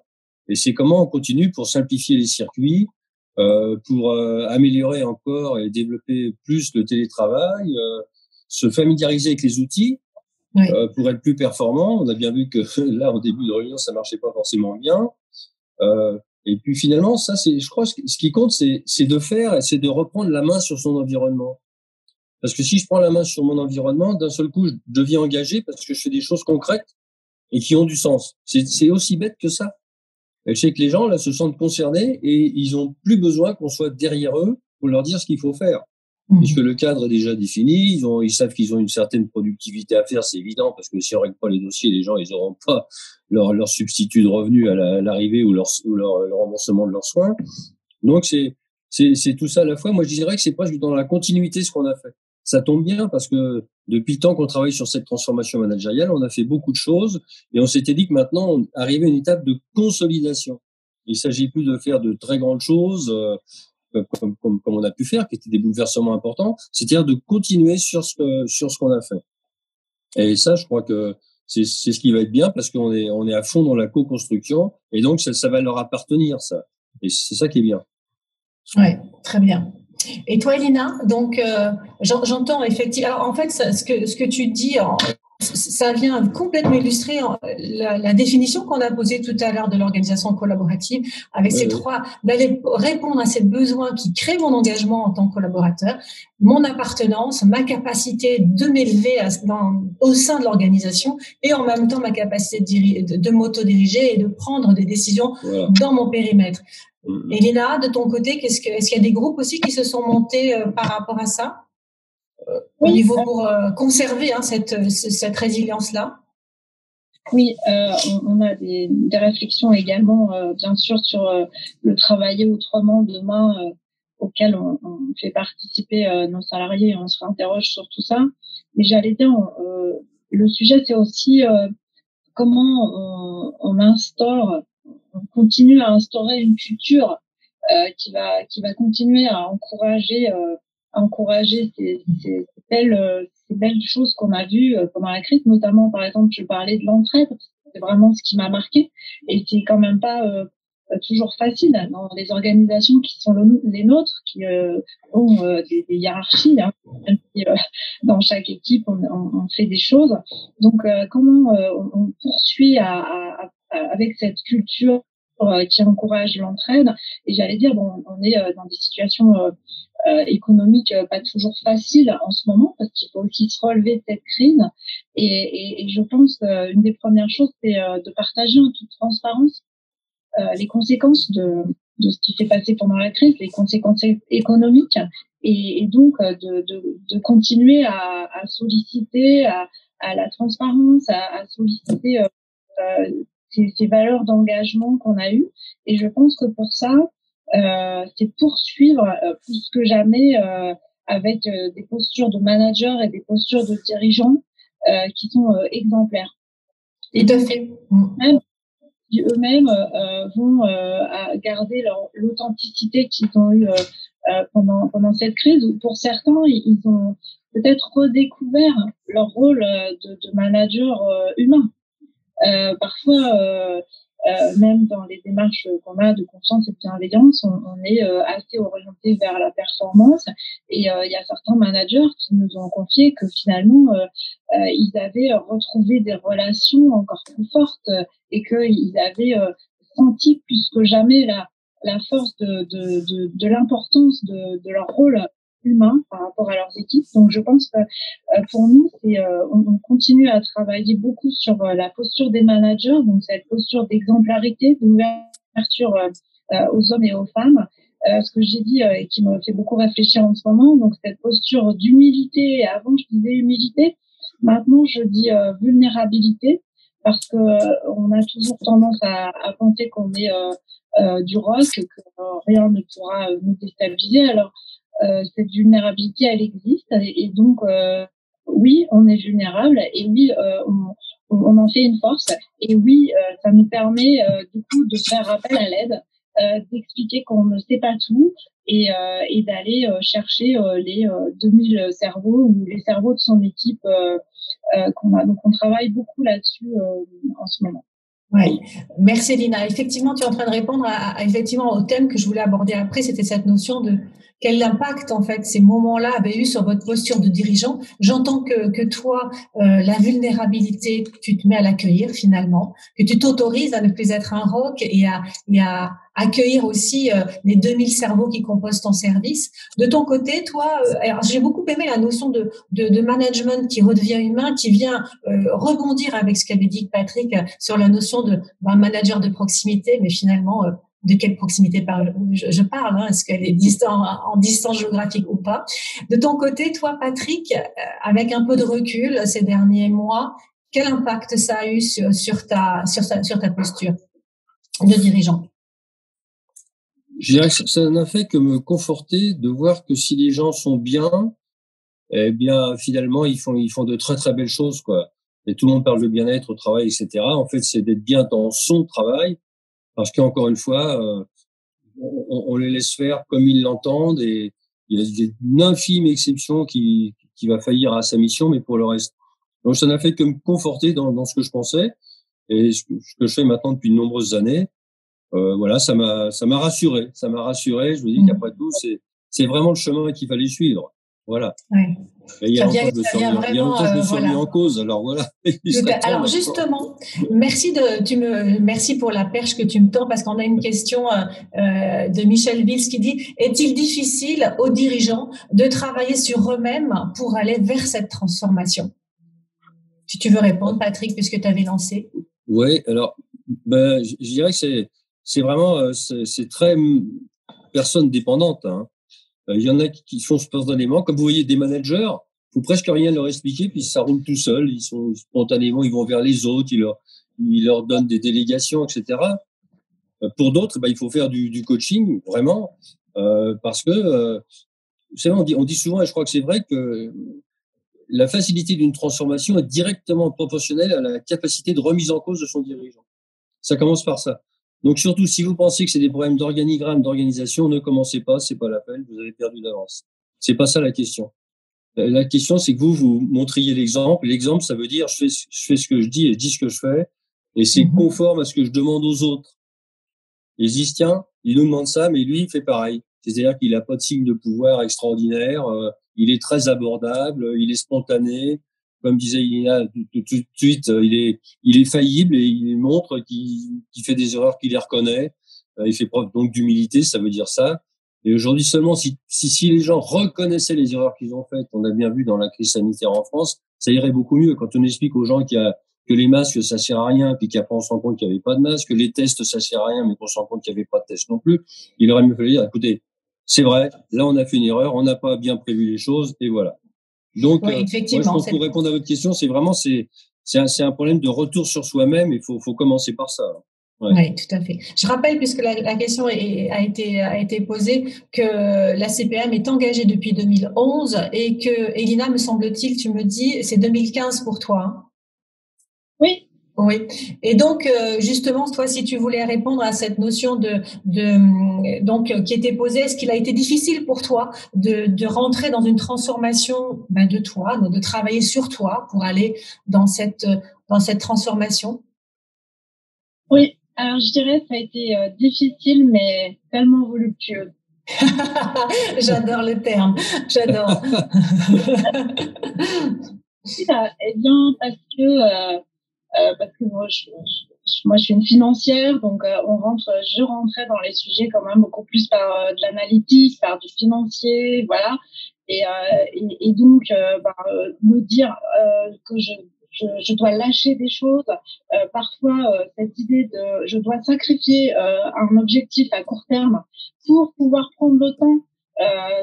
Et c'est comment on continue pour simplifier les circuits, pour améliorer encore et développer plus le télétravail, se familiariser avec les outils. Oui. Pour être plus performant. On a bien vu que là, en début de réunion, ça marchait pas forcément bien. Et puis finalement, ça, je crois, ce qui compte, c'est de reprendre la main sur son environnement. Parce que si je prends la main sur mon environnement, d'un seul coup, je deviens engagé parce que je fais des choses concrètes et qui ont du sens. C'est aussi bête que ça. Et je sais que les gens, là, se sentent concernés et ils ont plus besoin qu'on soit derrière eux pour leur dire ce qu'il faut faire. Puisque le cadre est déjà défini, ils savent qu'ils ont une certaine productivité à faire, c'est évident, parce que si on règle pas les dossiers, les gens, ils auront pas leur substitut de revenus à l'arrivée ou leur remboursement de leurs soins. Donc c'est tout ça à la fois. Moi, je dirais que c'est presque dans la continuité ce qu'on a fait. Ça tombe bien parce que depuis le temps qu'on travaille sur cette transformation managériale, on a fait beaucoup de choses et on s'était dit que maintenant, on arrivait à une étape de consolidation. Il s'agit plus de faire de très grandes choses, comme on a pu faire, qui étaient des bouleversements importants, c'est-à-dire de continuer sur ce qu'on a fait. Et ça, je crois que c'est ce qui va être bien parce qu'on est à fond dans la co-construction et donc ça va leur appartenir, ça. Et c'est ça qui est bien. Ouais, très bien. Et toi, Elina, donc j'entends effectivement. Alors en fait, ce que tu dis, ça vient complètement illustrer la définition qu'on a posée tout à l'heure de l'organisation collaborative, avec ces trois, d'aller répondre à ces besoins qui créent mon engagement en tant que collaborateur, mon appartenance, ma capacité de m'élever au sein de l'organisation et en même temps ma capacité de m'auto-diriger et de prendre des décisions dans mon périmètre. Elina, de ton côté, est-ce qu'il y a des groupes aussi qui se sont montés par rapport à ça au niveau pour conserver cette résilience-là? Oui, on a des réflexions également, bien sûr, sur le travailler autrement demain, auquel on fait participer nos salariés et on se réinterroge sur tout ça. Mais j'allais dire, le sujet, c'est aussi comment on continue à instaurer une culture qui va continuer à encourager ces belles choses qu'on a vues pendant la crise, notamment par exemple je parlais de l'entraide, c'est vraiment ce qui m'a marqué et c'est quand même pas toujours facile dans les organisations qui sont les nôtres, qui ont des hiérarchies, hein, même si, dans chaque équipe on fait des choses. Donc comment on poursuit avec cette culture qui encourage l'entraide. Et j'allais dire, on est dans des situations économiques pas toujours faciles en ce moment, parce qu'il faut aussi se relever de cette crise. Et je pense une des premières choses, c'est de partager en toute transparence les conséquences de ce qui s'est passé pendant la crise, les conséquences économiques, et donc de continuer à solliciter à la transparence, à solliciter ces valeurs d'engagement qu'on a eues. Et je pense que pour ça, c'est poursuivre plus que jamais avec des postures de managers et des postures de dirigeants qui sont exemplaires. Et tout à fait. Qui eux-mêmes vont garder l'authenticité qu'ils ont eue pendant cette crise. Pour certains, ils ont peut-être redécouvert leur rôle de manager humain. Parfois, même dans les démarches qu'on a de confiance et de bienveillance, on est assez orienté vers la performance. Et il y a certains managers qui nous ont confié que finalement, ils avaient retrouvé des relations encore plus fortes et qu'ils avaient senti plus que jamais la force de l'importance de leur rôle humain par rapport à leurs équipes. Donc, je pense que pour nous, on continue à travailler beaucoup sur la posture des managers, donc cette posture d'exemplarité, d'ouverture aux hommes et aux femmes. Ce que j'ai dit et qui me fait beaucoup réfléchir en ce moment, donc cette posture d'humilité. Avant, je disais humilité. Maintenant, je dis vulnérabilité, parce que on a toujours tendance à penser qu'on est du roc, que rien ne pourra nous déstabiliser. Alors, cette vulnérabilité, elle existe, et donc oui, on est vulnérable, et oui, on en fait une force, et oui, ça nous permet du coup de faire appel à l'aide, d'expliquer qu'on ne sait pas tout, et d'aller chercher les 2000 cerveaux ou les cerveaux de son équipe qu'on a. Donc on travaille beaucoup là-dessus en ce moment. Oui, merci Lina. Effectivement, tu es en train de répondre effectivement au thème que je voulais aborder après, c'était cette notion de quel impact en fait ces moments-là avaient eu sur votre posture de dirigeant. J'entends que toi, la vulnérabilité, tu te mets à l'accueillir finalement, que tu t'autorises à ne plus être un roc et à accueillir aussi les 2000 cerveaux qui composent ton service. De ton côté, toi, alors j'ai beaucoup aimé la notion de management qui redevient humain, qui vient rebondir avec ce qu'avait dit Patrick sur la notion d'un manager de proximité, mais finalement, de quelle proximité je parle, hein, est-ce qu'elle est en distance géographique ou pas. De ton côté, toi, Patrick, avec un peu de recul ces derniers mois, quel impact ça a eu sur ta posture de dirigeant? Je dirais que ça n'a fait que me conforter de voir que si les gens sont bien, eh bien, finalement, ils font de très, très belles choses, quoi. Et tout le monde parle de bien-être au travail, etc. En fait, c'est d'être bien dans son travail, parce qu'encore une fois, on les laisse faire comme ils l'entendent, et il y a une infime exception qui va faillir à sa mission, mais pour le reste. Donc, ça n'a fait que me conforter dans ce que je pensais, et ce que je fais maintenant depuis de nombreuses années. Voilà, ça m'a rassuré. Ça m'a rassuré. Je me dis qu'après tout, c'est vraiment le chemin qu'il fallait suivre. Voilà. Ouais. Et il y a longtemps, je me suis remis en cause. Alors voilà. Alors justement, merci pour la perche que tu me tends, parce qu'on a une question de Michel Vils qui dit: est-il difficile aux dirigeants de travailler sur eux-mêmes pour aller vers cette transformation? Si tu veux répondre, Patrick, puisque tu avais lancé. Oui, alors je dirais que c'est vraiment c'est très personne dépendante, hein. Il y en a qui font spontanément, comme vous voyez des managers, faut presque rien leur expliquer, puis ça roule tout seul. Ils sont spontanément, ils vont vers les autres, ils leur donnent des délégations, etc. Pour d'autres, il faut faire du coaching vraiment, parce que vous savez, on dit souvent, et je crois que c'est vrai, que la facilité d'une transformation est directement proportionnelle à la capacité de remise en cause de son dirigeant. Ça commence par ça. Donc surtout, si vous pensez que c'est des problèmes d'organigramme, d'organisation, ne commencez pas, c'est pas la peine, vous avez perdu d'avance. C'est pas ça la question. La question, c'est que vous montriez l'exemple. L'exemple, ça veut dire je fais ce que je dis et je dis ce que je fais, et c'est conforme à ce que je demande aux autres. Ils disent, tiens, il nous demande ça, mais lui, il fait pareil. C'est-à-dire qu'il n'a pas de signe de pouvoir extraordinaire, il est très abordable, il est spontané. Comme disait Ilina tout de suite, il est faillible, et il montre qu'il fait des erreurs, qu'il les reconnaît. Il fait preuve donc d'humilité, ça veut dire ça. Et aujourd'hui seulement, si les gens reconnaissaient les erreurs qu'ils ont faites, on a bien vu dans la crise sanitaire en France, ça irait beaucoup mieux. Quand on explique aux gens que les masques, ça sert à rien, puis qu'après on se rend compte qu'il n'y avait pas de masque, que les tests, ça sert à rien, mais qu'on se rend compte qu'il n'y avait pas de tests non plus, il aurait mieux fallu dire, écoutez, c'est vrai, là on a fait une erreur, on n'a pas bien prévu les choses, et voilà. Donc, oui, moi, je pense, pour répondre à votre question, c'est vraiment, c'est un problème de retour sur soi-même, et faut commencer par ça. Ouais. Oui, tout à fait. Je rappelle, puisque la question a été posée, que la CPM est engagée depuis 2011 et que, Elina, me semble-t-il, tu me dis, c'est 2015 pour toi. Hein? Oui. Oui. Et donc, justement, toi, si tu voulais répondre à cette notion donc, qui était posée, est-ce qu'il a été difficile pour toi de rentrer dans une transformation, de toi, de travailler sur toi pour aller dans cette transformation? Oui. Alors, je dirais que ça a été difficile, mais tellement voluptueux. J'adore le terme, j'adore. Eh bien, parce que moi, je suis une financière, donc je rentrais dans les sujets quand même beaucoup plus par de l'analytique, par du financier, voilà. Et donc, me dire que je dois lâcher des choses, parfois cette idée de je dois sacrifier un objectif à court terme pour pouvoir prendre le temps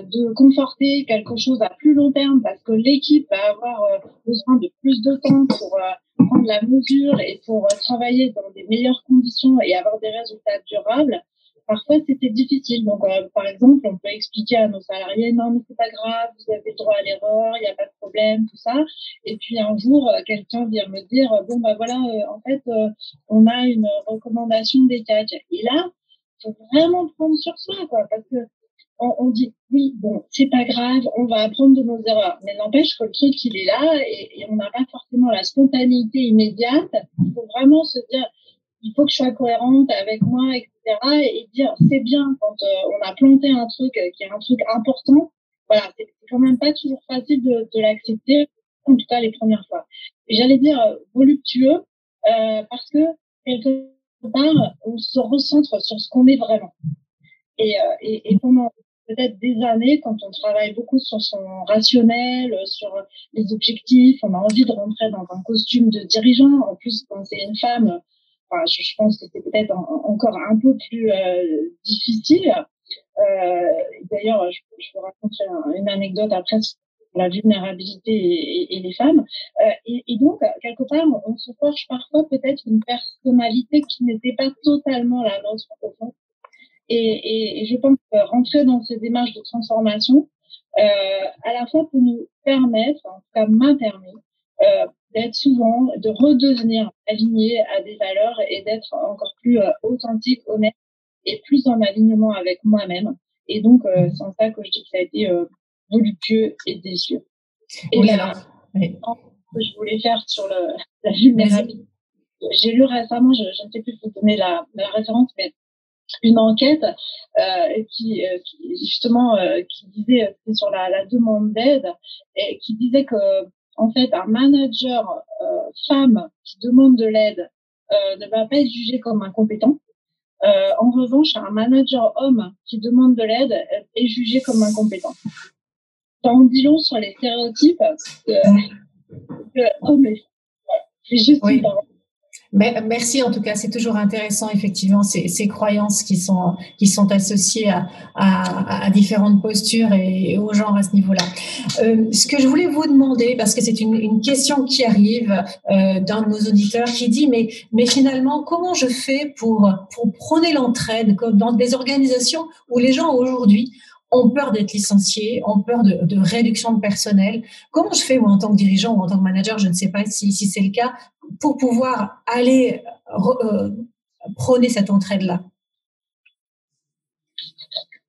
de conforter quelque chose à plus long terme, parce que l'équipe va avoir besoin de plus de temps pour prendre la mesure et pour travailler dans des meilleures conditions et avoir des résultats durables. Parfois, c'était difficile. Donc, par exemple, on peut expliquer à nos salariés, non, mais c'est pas grave, vous avez le droit à l'erreur, il n'y a pas de problème, tout ça. Et puis, un jour, quelqu'un vient me dire, bon, bah voilà, en fait, on a une recommandation des CAC. Et là, faut vraiment prendre sur soi, quoi, parce que on dit, oui, bon, c'est pas grave, on va apprendre de nos erreurs. Mais n'empêche que le truc, il est là et on n'a pas forcément la spontanéité immédiate. Il faut vraiment se dire, il faut que je sois cohérente avec moi, etc. Et dire, c'est bien quand on a planté un truc qui est un truc important. Voilà, c'est quand même pas toujours facile de l'accepter, en tout cas les premières fois. Et j'allais dire voluptueux, parce que quelque part, on se recentre sur ce qu'on est vraiment. Et pendant peut-être des années, quand on travaille beaucoup sur son rationnel, sur les objectifs, on a envie de rentrer dans un costume de dirigeant. En plus, quand c'est une femme, enfin, je pense que c'est peut-être encore un peu plus difficile. D'ailleurs, je vous raconterai une anecdote après sur la vulnérabilité et les femmes. Et donc, quelque part, on se forge parfois peut-être une personnalité qui n'était pas totalement la nôtre au fond. Et je pense que rentrer dans ces démarches de transformation, à la fois pour nous permettre, en tout cas m'a permis, d'être souvent, de redevenir aligné à des valeurs et d'être encore plus authentique, honnête et plus en alignement avec moi-même. Et donc, c'est en ça que je dis que ça a été voluptueux et délicieux. Et oui, là, oui. Ce que je voulais faire sur la vulnérabilité, j'ai lu récemment, je ne sais plus vous donner la référence, mais une enquête qui justement qui disait, c'était sur la demande d'aide, et qui disait que en fait un manager femme qui demande de l'aide ne va pas être jugé comme incompétent. En revanche, un manager homme qui demande de l'aide est jugé comme incompétent. Ça en dit long sur les stéréotypes que hommes et femmes. C'est juste une parole. Merci en tout cas, c'est toujours intéressant effectivement ces croyances qui sont associées à différentes postures et au genre à ce niveau-là. Ce que je voulais vous demander, parce que c'est une question qui arrive d'un de nos auditeurs qui dit mais finalement comment je fais pour prôner l'entraide dans des organisations où les gens aujourd'hui ont peur d'être licenciés, ont peur de réduction de personnel. Comment je fais, moi, en tant que dirigeant ou en tant que manager, je ne sais pas si c'est le cas, pour pouvoir aller prôner cette entraide-là?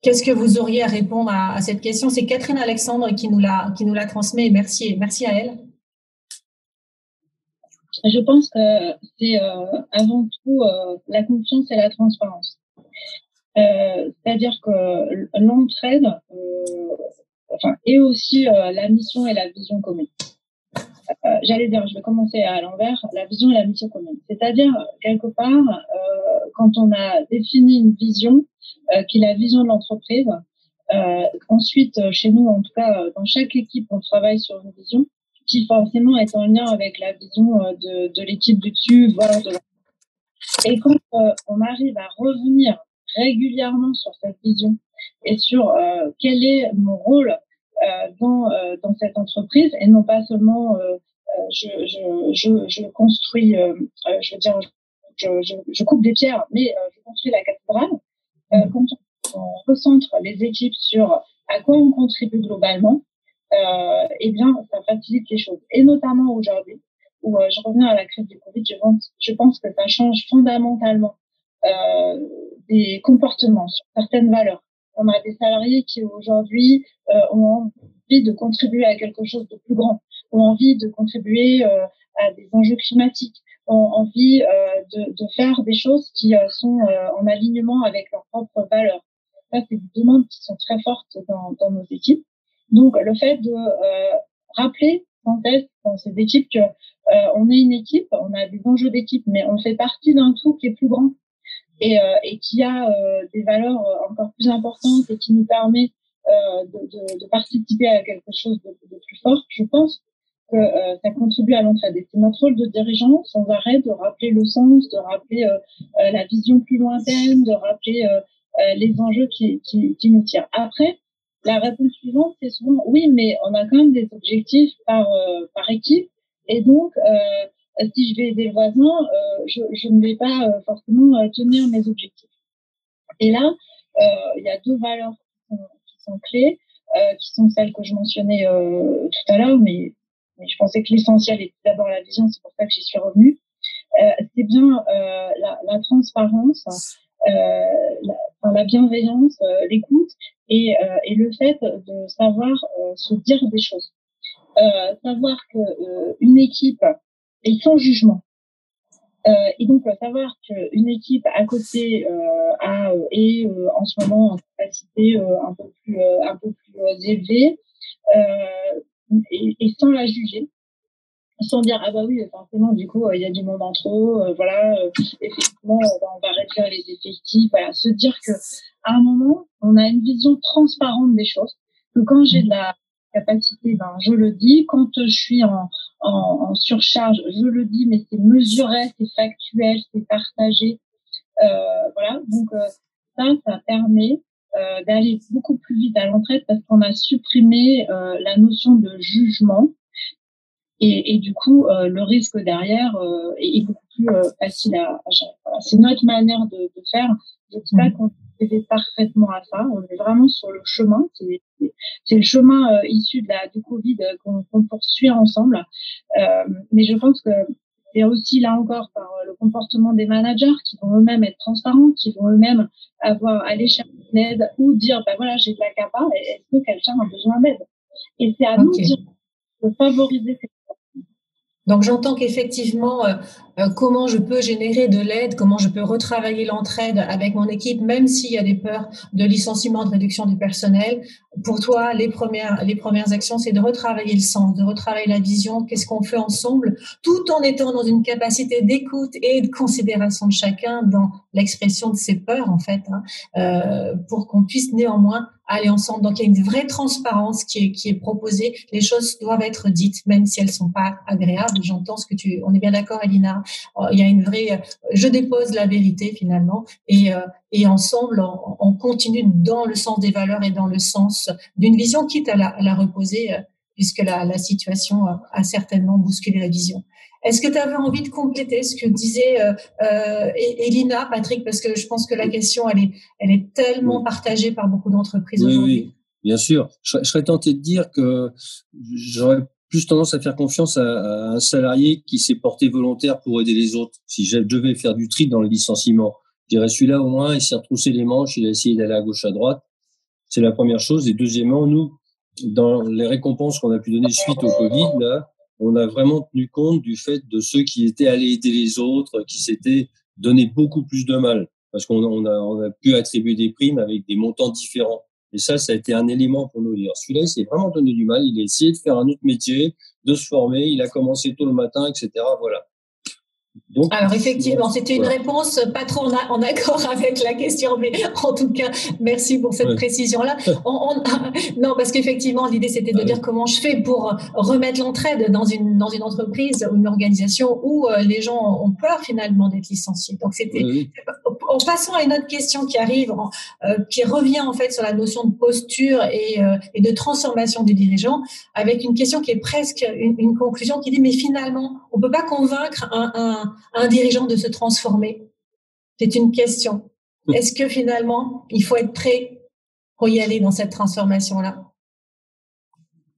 Qu'est-ce que vous auriez à répondre à cette question? C'est Catherine Alexandre qui nous l'a transmis. Merci à elle. Je pense que c'est avant tout la confiance et la transparence. C'est-à-dire que l'entraide est aussi la mission et la vision commune. J'allais dire, je vais commencer à l'envers, la vision et la mission commune. C'est-à-dire, quelque part, quand on a défini une vision, qui est la vision de l'entreprise, ensuite, chez nous, en tout cas, dans chaque équipe, on travaille sur une vision qui forcément est en lien avec la vision de l'équipe du dessus, voire de l'entreprise. Et quand on arrive à revenir régulièrement sur cette vision et sur quel est mon rôle dans cette entreprise, et non pas seulement je construis, je veux dire, je coupe des pierres, mais je construis la cathédrale. Quand on recentre les équipes sur à quoi on contribue globalement, eh bien, ça facilite les choses. Et notamment aujourd'hui, où je reviens à la crise du Covid, je pense que ça change fondamentalement des comportements sur certaines valeurs. On a des salariés qui aujourd'hui ont envie de contribuer à quelque chose de plus grand, ont envie de contribuer à des enjeux climatiques, ont envie de faire des choses qui sont en alignement avec leurs propres valeurs. Ça, c'est des demandes qui sont très fortes dans nos équipes. Donc, le fait de rappeler sans cesse dans ces équipes que on est une équipe, on a des enjeux d'équipe, mais on fait partie d'un tout qui est plus grand et qui a des valeurs encore plus importantes et qui nous permet de participer à quelque chose de plus fort. Je pense que ça contribue à l'entraide. Et c'est notre rôle de dirigeant sans arrêt de rappeler le sens, de rappeler la vision plus lointaine, de rappeler les enjeux qui nous tirent. Après, la réponse suivante, c'est souvent oui, mais on a quand même des objectifs par équipe, et donc si je vais aider le voisin, je ne vais pas forcément tenir mes objectifs. Et là, il y a deux valeurs qui sont clés, qui sont celles que je mentionnais tout à l'heure, mais je pensais que l'essentiel était d'abord la vision, c'est pour ça que j'y suis revenue. C'est bien la transparence, la bienveillance, l'écoute et le fait de savoir se dire des choses. Savoir que une équipe est sans jugement. Et donc savoir qu'une équipe à côté est en ce moment en capacité un peu plus élevée et sans la juger, sans dire ah bah oui forcément du coup il y a du monde en trop, voilà effectivement on va réduire les effectifs, voilà, se dire que à un moment on a une vision transparente des choses, que quand j'ai de la capacité, ben je le dis, quand je suis en surcharge, je le dis, mais c'est mesuré, c'est factuel, c'est partagé, voilà. Donc ça permet d'aller beaucoup plus vite à l'entraide parce qu'on a supprimé la notion de jugement et du coup le risque derrière est beaucoup plus facile à gérer. Voilà. C'est notre manière de faire. Je dis pas qu'on fait parfaitement à ça. On est vraiment sur le chemin. C'est le chemin issu du Covid qu'on poursuit ensemble. Mais je pense que c'est aussi là encore par le comportement des managers qui vont eux-mêmes être transparents, qui vont eux-mêmes aller chercher de l'aide ou dire ben voilà j'ai de la capa, est-ce que quelqu'un a besoin d'aide? Et c'est à nous de favoriser ces. Donc j'entends qu'effectivement, comment je peux générer de l'aide, comment je peux retravailler l'entraide avec mon équipe, même s'il y a des peurs de licenciement, de réduction du personnel. Pour toi, les premières actions, c'est de retravailler le sens, de retravailler la vision, qu'est-ce qu'on fait ensemble, tout en étant dans une capacité d'écoute et de considération de chacun dans l'expression de ses peurs, en fait, pour qu'on puisse néanmoins aller ensemble. Donc, il y a une vraie transparence qui est proposée. Les choses doivent être dites, même si elles sont pas agréables. J'entends on est bien d'accord, Elina. Il y a une vraie, je dépose la vérité finalement et ensemble, on continue dans le sens des valeurs et dans le sens d'une vision, quitte à la reposer, puisque la situation a certainement bousculé la vision. Est-ce que tu avais envie de compléter ce que disait Elina, Patrick, parce que je pense que la question, elle est tellement partagée par beaucoup d'entreprises aujourd'hui. Oui, bien sûr. Je serais tenté de dire que j'aurais plus tendance à faire confiance à un salarié qui s'est porté volontaire pour aider les autres. Si je devais faire du tri dans le licenciement, je dirais celui-là au moins, il s'est retroussé les manches, il a essayé d'aller à gauche, à droite. C'est la première chose. Et deuxièmement, nous, dans les récompenses qu'on a pu donner suite au Covid, là, on a vraiment tenu compte du fait de ceux qui étaient allés aider les autres, qui s'étaient donné beaucoup plus de mal, parce qu'on a pu attribuer des primes avec des montants différents. Et ça a été un élément pour nous dire. Celui-là, il s'est vraiment donné du mal. Il a essayé de faire un autre métier, de se former. Il a commencé tôt le matin, etc. Voilà. Donc, alors effectivement, c'était une réponse pas trop en accord avec la question, mais en tout cas, merci pour cette précision-là. Non, parce qu'effectivement, l'idée c'était de dire comment je fais pour remettre l'entraide dans une entreprise ou une organisation où les gens ont peur finalement d'être licenciés. Donc c'était. En passant à une autre question qui arrive, qui revient en fait sur la notion de posture et de transformation des dirigeants, avec une question qui est presque une conclusion qui dit mais finalement, on peut pas convaincre un dirigeant de se transformer. C'est une question. Est-ce que finalement, il faut être prêt pour y aller dans cette transformation-là?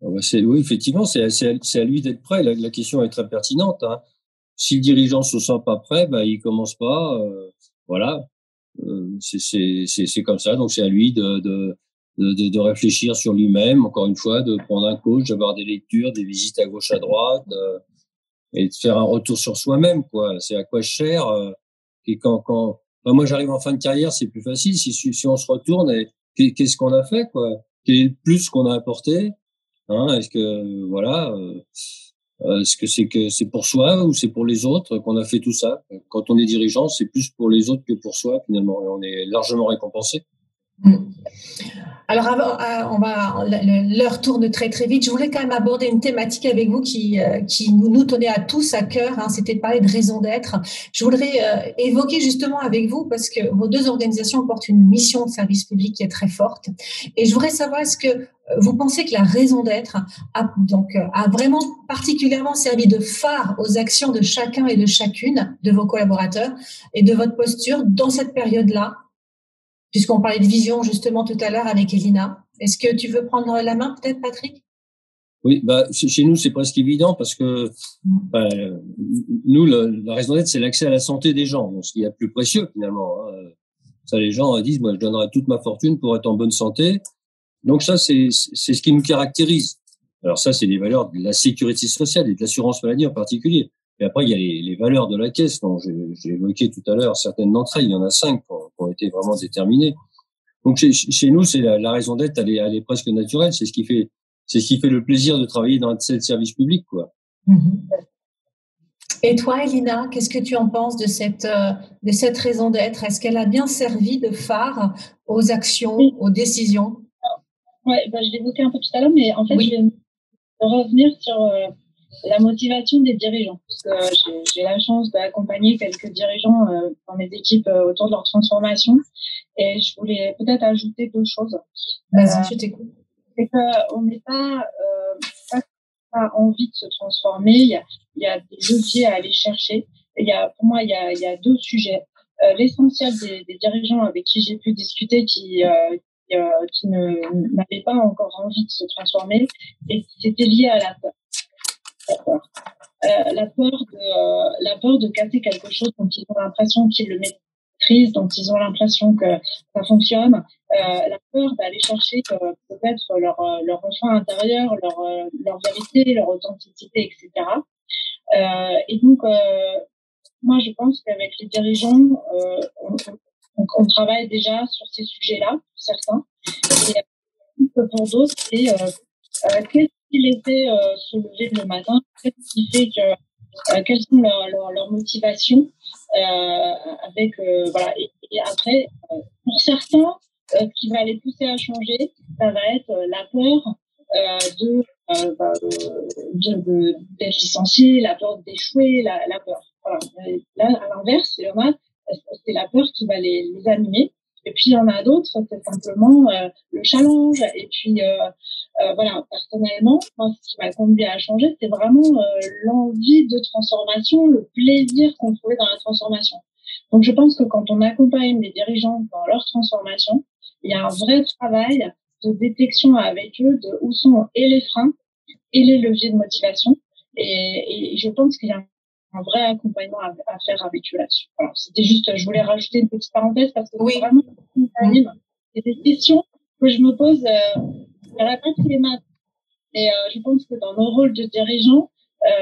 Oui, effectivement, c'est à lui d'être prêt. La question est très pertinente. Hein. Si le dirigeant se sent pas prêt, il commence pas. Voilà, c'est comme ça. Donc c'est à lui de réfléchir sur lui-même. Encore une fois, de prendre un coach, d'avoir des lectures, des visites à gauche, à droite. et de faire un retour sur soi-même, quoi. C'est à quoi je sers. Et enfin, moi, j'arrive en fin de carrière, c'est plus facile. Si on se retourne, et qu'est-ce qu'on a fait, quoi? Quel est le plus qu'on a apporté? Hein, est-ce que voilà, est-ce que c'est pour soi ou c'est pour les autres qu'on a fait tout ça? Quand on est dirigeant, c'est plus pour les autres que pour soi finalement, et on est largement récompensé. Alors, l'heure tourne très très vite. Je voulais quand même aborder une thématique avec vous qui nous tenait à tous à cœur. Hein, c'était de parler de raison d'être. Je voudrais évoquer justement avec vous, parce que vos deux organisations portent une mission de service public qui est très forte. Et je voudrais savoir, est-ce que vous pensez que la raison d'être a vraiment particulièrement servi de phare aux actions de chacun et de chacune de vos collaborateurs et de votre posture dans cette période-là? Puisqu'on parlait de vision justement tout à l'heure avec Elina. Est-ce que tu veux prendre la main peut-être, Patrick? Oui, chez nous, c'est presque évident parce que nous, la raison d'être, c'est l'accès à la santé des gens. Donc, ce qu'il y a de plus précieux finalement. Hein. Ça, les gens disent, moi, je donnerais toute ma fortune pour être en bonne santé. Donc ça, c'est ce qui nous caractérise. Alors ça, c'est les valeurs de la sécurité sociale et de l'assurance maladie en particulier. Et après, il y a les valeurs de la caisse, dont j'ai évoqué tout à l'heure certaines d'entre elles. Il y en a 5 qui ont été vraiment déterminées. Donc chez nous, c'est la raison d'être, elle est presque naturelle. C'est ce qui fait le plaisir de travailler dans ce service public, quoi. Et toi, Elina, qu'est-ce que tu en penses de cette raison d'être? Est-ce qu'elle a bien servi de phare aux actions, aux décisions? Ouais, je l'évoquais un peu tout à l'heure, mais en fait, je vais revenir sur la motivation des dirigeants, parce que j'ai la chance d'accompagner quelques dirigeants dans mes équipes autour de leur transformation, et je voulais peut-être ajouter 2 choses. Vas-y, je t'écoute. C'est qu'on n'est pas envie de se transformer. Il y a des leviers à aller chercher. Pour moi, il y a 2 sujets. L'essentiel des dirigeants avec qui j'ai pu discuter, qui n'avaient pas encore envie de se transformer, et c'était lié à la peur. La peur de casser quelque chose dont ils ont l'impression qu'ils le maîtrisent, dont ils ont l'impression que ça fonctionne, la peur d'aller chercher peut-être leur enfant intérieur, leur vérité, leur authenticité, etc. Et donc, moi, je pense qu'avec les dirigeants, on travaille déjà sur ces sujets-là, pour certains. Et pour d'autres, c'est qu'est-ce qui les fait se lever le matin, qu'est-ce qui fait que quelles sont leurs motivations, avec voilà. Et après, pour certains, ce qui va les pousser à changer, ça va être la peur d'être licencié, la peur d'échouer, la peur. Voilà. Là, à l'inverse, il y en a, c'est la peur qui va les animer. Et puis il y en a d'autres, c'est simplement le challenge. Et puis voilà, personnellement, moi, ce qui m'a conduit à changer, c'est vraiment l'envie de transformation, le plaisir qu'on trouvait dans la transformation. Donc je pense que quand on accompagne les dirigeants dans leur transformation, il y a un vrai travail de détection avec eux de où sont et les freins et les leviers de motivation. Et je pense qu'il y a un vrai accompagnement à faire avec eux là-dessus. Voilà, c'était juste, je voulais rajouter une petite parenthèse parce que c'est vraiment c'est des questions que je me pose pas tous les matins. Et je pense que dans nos rôles de dirigeants,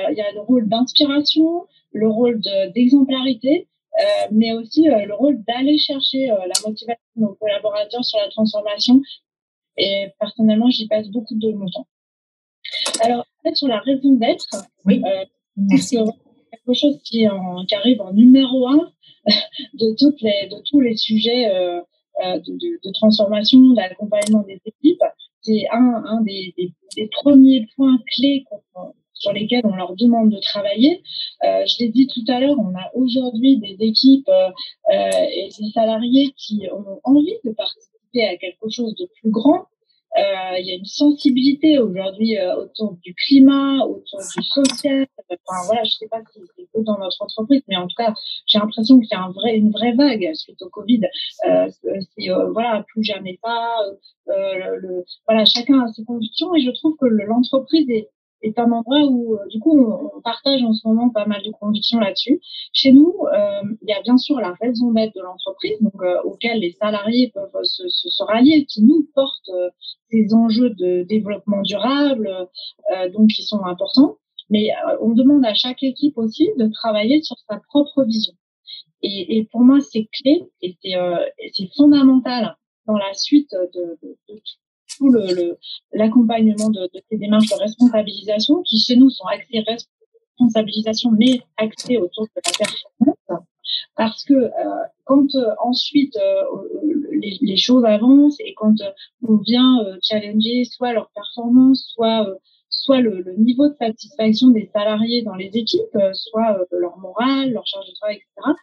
il y a le rôle d'inspiration, le rôle d'exemplarité, mais aussi le rôle d'aller chercher la motivation de nos collaborateurs sur la transformation. Et personnellement, j'y passe beaucoup de mon temps. Alors, en fait, sur la raison d'être, merci. Quelque chose qui arrive en numéro 1 de tous les sujets de transformation, d'accompagnement des équipes. C'est un des premiers points clés sur lesquels on leur demande de travailler. Je l'ai dit tout à l'heure, on a aujourd'hui des équipes et des salariés qui ont envie de participer à quelque chose de plus grand. Il y a une sensibilité aujourd'hui autour du climat, autour du social. Enfin voilà, je sais pas si c'est que dans notre entreprise, mais en tout cas, j'ai l'impression que c'est une vraie vague suite au Covid. Voilà, plus jamais pas. Voilà, chacun a ses convictions, et je trouve que l'entreprise est un endroit où du coup on partage en ce moment pas mal de convictions là-dessus. Chez nous, il y a bien sûr la raison d'être de l'entreprise, donc auquel les salariés peuvent se rallier, qui nous portent ces enjeux de développement durable, donc qui sont importants. Mais on demande à chaque équipe aussi de travailler sur sa propre vision. Et pour moi, c'est clé et c'est fondamental dans la suite de tout l'accompagnement de ces démarches de responsabilisation qui, chez nous, sont axées responsabilisation, mais axées autour de la performance. Parce que quand ensuite les choses avancent et quand on vient challenger soit leur performance, soit le niveau de satisfaction des salariés dans les équipes, soit leur morale, leur charge de travail, etc.,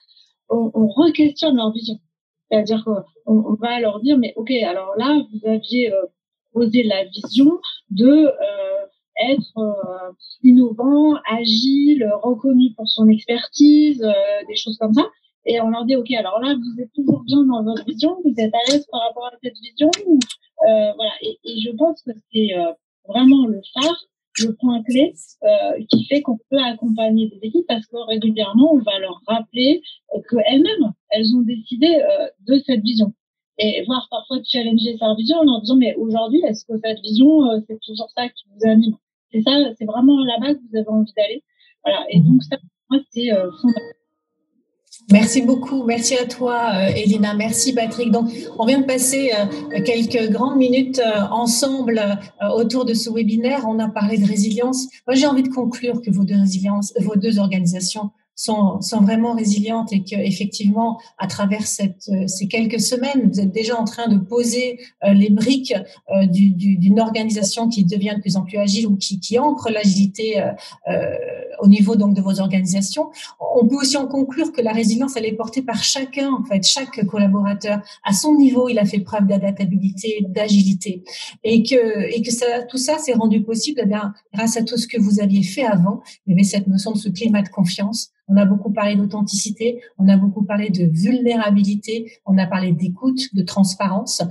on re-questionne leur vision. C'est-à-dire qu'on va leur dire, mais ok, alors là, vous aviez posé la vision de être innovant, agile, reconnu pour son expertise, des choses comme ça. Et on leur dit, ok, alors là, vous êtes toujours bien dans votre vision, vous êtes à l'aise par rapport à cette vision. Voilà. Et je pense que c'est vraiment le phare, le point clé qui fait qu'on peut accompagner des équipes parce que régulièrement, on va leur rappeler qu'elles-mêmes, elles ont décidé de cette vision. Et voire parfois de challenger sa vision en leur disant, mais aujourd'hui, est-ce que cette vision, c'est toujours ça qui vous anime? C'est ça, c'est vraiment là-bas que vous avez envie d'aller. Voilà. Et donc, ça, pour moi, c'est fondamental. Merci beaucoup. Merci à toi, Elina. Merci, Patrick. Donc, on vient de passer quelques grandes minutes ensemble autour de ce webinaire. On a parlé de résilience. Moi, j'ai envie de conclure que vos deux organisations sont vraiment résilientes et que effectivement, à travers ces quelques semaines, vous êtes déjà en train de poser les briques d'une organisation qui devient de plus en plus agile ou qui ancre l'agilité au niveau donc de vos organisations. On peut aussi en conclure que la résilience, elle est portée par chacun, en fait, chaque collaborateur à son niveau, il a fait preuve d'adaptabilité, d'agilité, et que ça, tout ça s'est rendu possible, eh bien, grâce à tout ce que vous aviez fait avant. Il y avait cette notion de ce climat de confiance. On a beaucoup parlé d'authenticité, on a beaucoup parlé de vulnérabilité, on a parlé d'écoute, de transparence.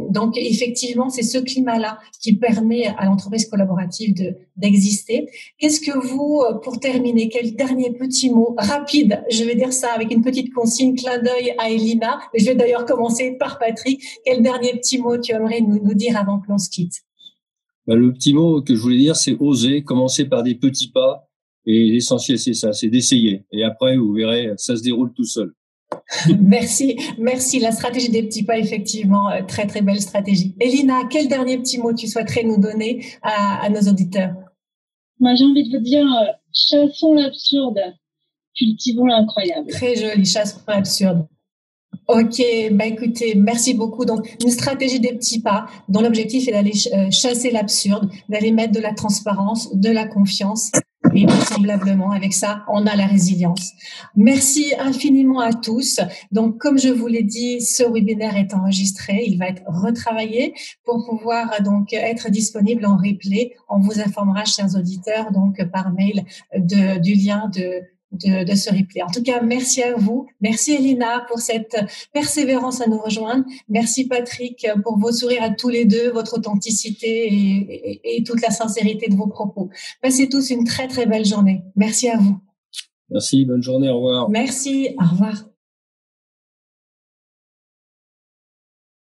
Donc, effectivement, c'est ce climat-là qui permet à l'entreprise collaborative d'exister. Qu'est-ce que vous, pour terminer, quel dernier petit mot rapide, je vais dire ça avec une petite consigne, clin d'œil à Elina, je vais d'ailleurs commencer par Patrick. Quel dernier petit mot tu aimerais nous dire avant que l'on se quitte? Le petit mot que je voulais dire, c'est oser, commencer par des petits pas. Et l'essentiel, c'est ça, c'est d'essayer. Et après, vous verrez, ça se déroule tout seul. Merci. La stratégie des petits pas, effectivement, très, très belle stratégie. Elina, quel dernier petit mot tu souhaiterais nous donner à nos auditeurs? Moi, j'ai envie de vous dire, chassons l'absurde, cultivons l'incroyable. Très joli, chassons l'absurde. Ok, écoutez, merci beaucoup. Donc, une stratégie des petits pas dont l'objectif est d'aller chasser l'absurde, d'aller mettre de la transparence, de la confiance. Et vraisemblablement, avec ça, on a la résilience. Merci infiniment à tous. Donc, comme je vous l'ai dit, ce webinaire est enregistré. Il va être retravaillé pour pouvoir donc être disponible en replay. On vous informera, chers auditeurs, donc par mail du lien de ce replay. En tout cas, merci à vous. Merci Elina pour cette persévérance à nous rejoindre. Merci Patrick pour vos sourires à tous les deux, votre authenticité et toute la sincérité de vos propos. Passez tous une très très belle journée. Merci à vous. Merci, bonne journée, au revoir. Merci, au revoir.